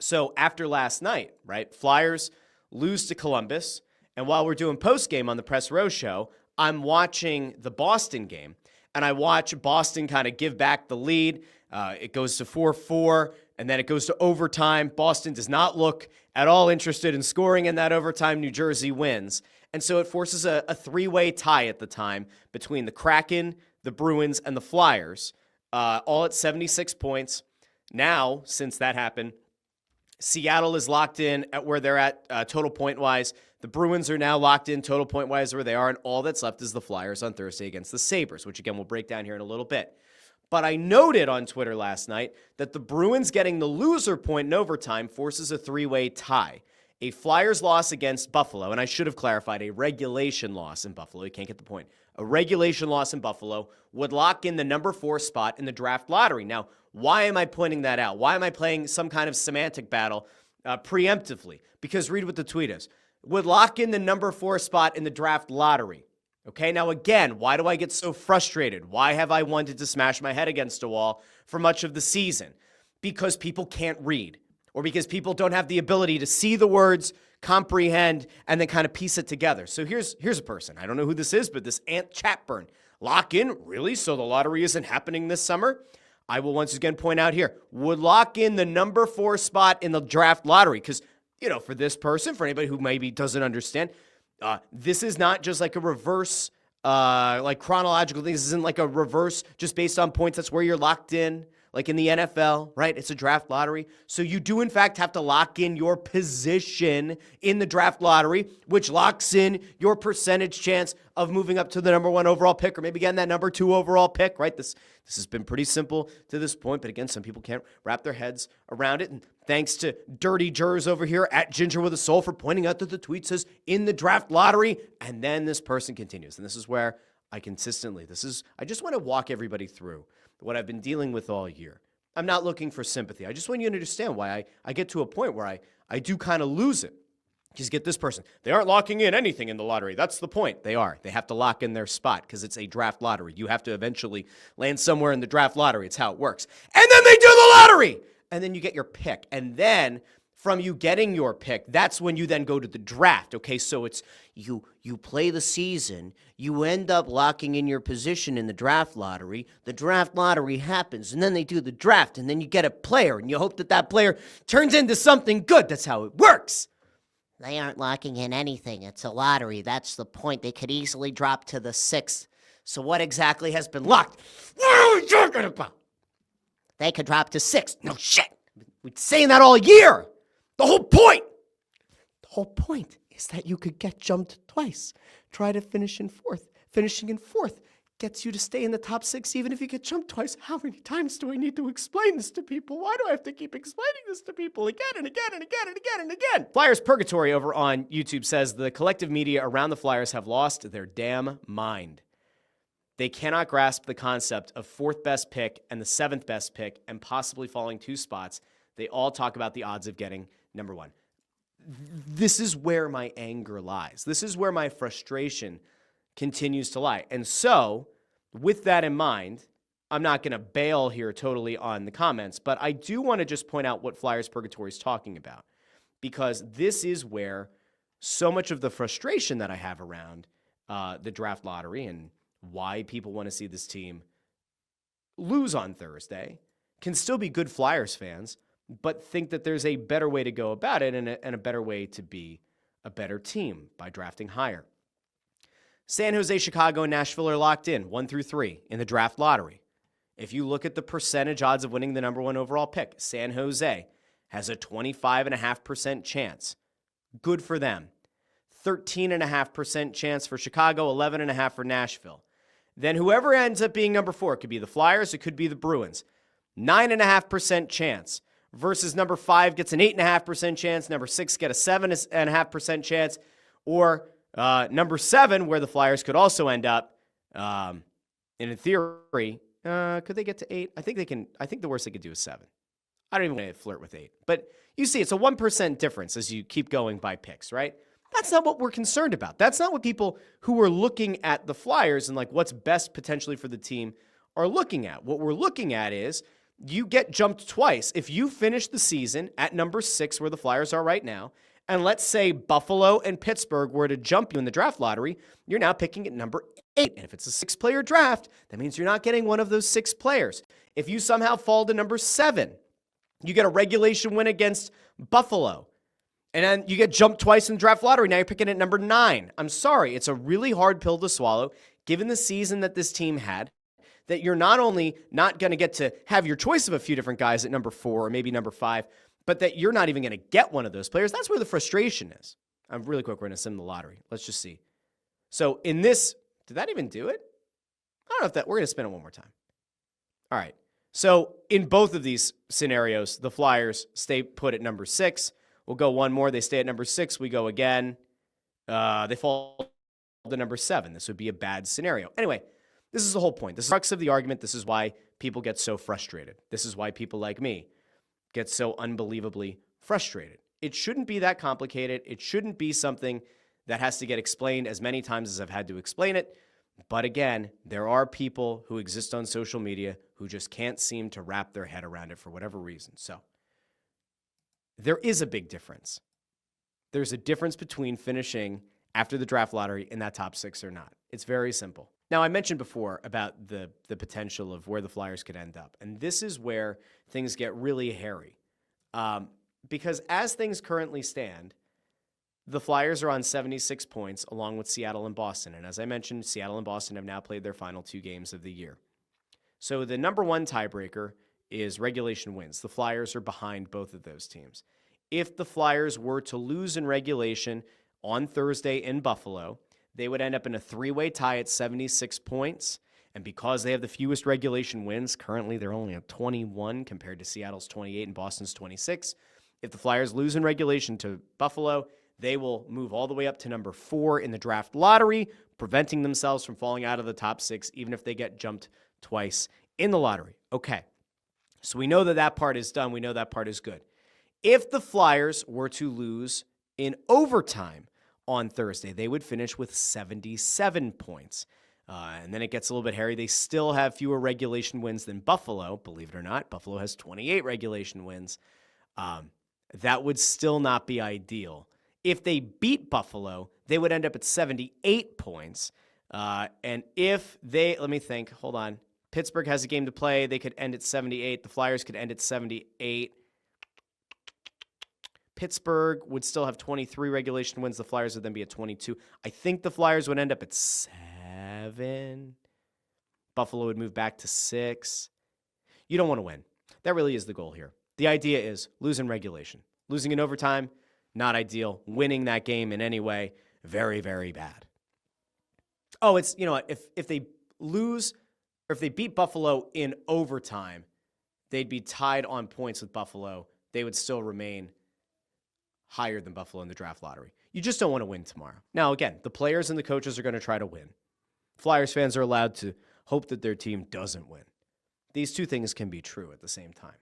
So after last night, right, Flyers lose to Columbus, and while we're doing postgame on the Press Row Show, I'm watching the Boston game, and I watch Boston kind of give back the lead. It goes to 4-4, and then it goes to overtime. Boston does not look at all interested in scoring in that overtime. New Jersey wins. And so it forces a three-way tie at the time between the Kraken, the Bruins, and the Flyers, all at 76 points. Now, since that happened, Seattle is locked in at where they're at total point-wise. The Bruins are now locked in total point-wise where they are, and all that's left is the Flyers on Thursday against the Sabres, which, again, we'll break down here in a little bit. But I noted on Twitter last night that the Bruins getting the loser point in overtime forces a three-way tie. A Flyers loss against Buffalo, and I should have clarified, a regulation loss in Buffalo. You can't get the point. A regulation loss in Buffalo would lock in the number 4 spot in the draft lottery. Now, why am I pointing that out? Why am I playing some kind of semantic battle preemptively? Because read what the tweet is. Would lock in the number 4 spot in the draft lottery. Okay, now again, why do I get so frustrated? Why have I wanted to smash my head against a wall for much of the season? Because people can't read, or because people don't have the ability to see the words, comprehend, and then kind of piece it together. So here's a person. I don't know who this is, but this Ant Chatburn. Lock in? Really? So the lottery isn't happening this summer? I will once again point out here, would lock in the number 4 spot in the draft lottery. Because, for this person, for anybody who maybe doesn't understand, this is not just like a reverse, like chronological thing. This isn't like a reverse just based on points. That's where you're locked in, like in the NFL, right? It's a draft lottery. So you do, in fact, have to lock in your position in the draft lottery, which locks in your percentage chance of moving up to the number 1 overall pick or maybe getting that number 2 overall pick, right? This has been pretty simple to this point, but again, some people can't wrap their heads around it. And thanks to Dirty Jers over here at Ginger with a Soul for pointing out that the tweet says in the draft lottery. And then this person continues. And this is where I just want to walk everybody through what I've been dealing with all year. I'm not looking for sympathy. I just want you to understand why I get to a point where I do kind of lose it. Just get this person. They aren't locking in anything in the lottery. That's the point. They are. They have to lock in their spot because it's a draft lottery. You have to eventually land somewhere in the draft lottery. It's how it works. And then they do the lottery. And then you get your pick. And then from you getting your pick, that's when you then go to the draft. Okay, so it's you play the season, you end up locking in your position in the draft lottery. The draft lottery happens, and then they do the draft, and then you get a player, and you hope that that player turns into something good. That's how it works. They aren't locking in anything. It's a lottery. That's the point. They could easily drop to the 6th. So what exactly has been locked? What are we talking about? They could drop to 6th. No shit. We've been saying that all year. The whole point is that you could get jumped twice. Try to finish in 4th. Finishing in 4th gets you to stay in the top 6 even if you get jumped twice. How many times do I need to explain this to people? Why do I have to keep explaining this to people again and again and again and again and again? Flyers Purgatory over on YouTube says the collective media around the Flyers have lost their damn mind. They cannot grasp the concept of 4th best pick and the 7th best pick and possibly falling 2 spots. They all talk about the odds of getting number 1. This is where my anger lies. This is where my frustration continues to lie. And so, with that in mind, I'm not going to bail here totally on the comments, but I do want to just point out what Flyers Purgatory is talking about, because this is where so much of the frustration that I have around the draft lottery and why people want to see this team lose on Thursday can still be good Flyers fans, but think that there's a better way to go about it and a better way to be a better team by drafting higher. San Jose, Chicago, and Nashville are locked in 1 through 3 in the draft lottery. If you look at the percentage odds of winning the number 1 overall pick, San Jose has a 25.5% chance. Good for them. 13.5% chance for Chicago, 11.5% for Nashville. Then whoever ends up being number 4, it could be the Flyers, it could be the Bruins. 9.5% chance versus number 5 gets an 8.5% chance, number 6 get a 7.5% chance, or number 7, where the Flyers could also end up, and in theory, could they get to 8? I think they can. I think the worst they could do is 7. I don't even want to flirt with 8. But you see, it's a 1% difference as you keep going by picks, right? That's not what we're concerned about. That's not what people who are looking at the Flyers and like what's best potentially for the team are looking at. What we're looking at is you get jumped twice. If you finish the season at number 6, where the Flyers are right now, and let's say Buffalo and Pittsburgh were to jump you in the draft lottery, you're now picking at number 8. And if it's a 6-player draft, that means you're not getting one of those 6 players. If you somehow fall to number 7, you get a regulation win against Buffalo. And then you get jumped twice in the draft lottery. Now you're picking at number 9. I'm sorry. It's a really hard pill to swallow, given the season that this team had, that you're not only not going to get to have your choice of a few different guys at number 4 or maybe number 5, but that you're not even going to get one of those players. That's where the frustration is. I'm really quick. We're going to sim the lottery. Let's just see. So in this, did that even do it? I don't know if that, we're going to spin it one more time. All right. So in both of these scenarios, the Flyers stay put at number 6. We'll go one more. They stay at number 6. We go again. They fall to number 7. This would be a bad scenario. Anyway, this is the whole point. This is the crux of the argument. This is why people get so frustrated. This is why people like me get so unbelievably frustrated. It shouldn't be that complicated. It shouldn't be something that has to get explained as many times as I've had to explain it. But again, there are people who exist on social media who just can't seem to wrap their head around it for whatever reason. So there is a big difference. There's a difference between finishing after the draft lottery in that top 6 or not. It's very simple. Now, I mentioned before about the potential of where the Flyers could end up, and this is where things get really hairy. Because as things currently stand, the Flyers are on 76 points along with Seattle and Boston. And as I mentioned, Seattle and Boston have now played their final 2 games of the year. So the number 1 tiebreaker is regulation wins. The Flyers are behind both of those teams. If the Flyers were to lose in regulation on Thursday in Buffalo, they would end up in a 3-way tie at 76 points. And because they have the fewest regulation wins, currently they're only at 21 compared to Seattle's 28 and Boston's 26. If the Flyers lose in regulation to Buffalo, they will move all the way up to number 4 in the draft lottery, preventing themselves from falling out of the top 6, even if they get jumped twice in the lottery. Okay, so we know that that part is done. We know that part is good. If the Flyers were to lose in overtime on Thursday, they would finish with 77 points. And then it gets a little bit hairy. They still have fewer regulation wins than Buffalo. Believe it or not, Buffalo has 28 regulation wins. That would still not be ideal. If they beat Buffalo, they would end up at 78 points. And if they, let me think, hold on. Pittsburgh has a game to play. They could end at 78. The Flyers could end at 78. Pittsburgh would still have 23 regulation wins. The Flyers would then be at 22. I think the Flyers would end up at 7. Buffalo would move back to 6. You don't want to win. That really is the goal here. The idea is lose in regulation. Losing in overtime, not ideal. Winning that game in any way, very, very bad. Oh, it's, you know what, if they lose, or if they beat Buffalo in overtime, they'd be tied on points with Buffalo. They would still remain higher than Buffalo in the draft lottery. You just don't want to win tomorrow. Now, again, the players and the coaches are going to try to win. Flyers fans are allowed to hope that their team doesn't win. These two things can be true at the same time.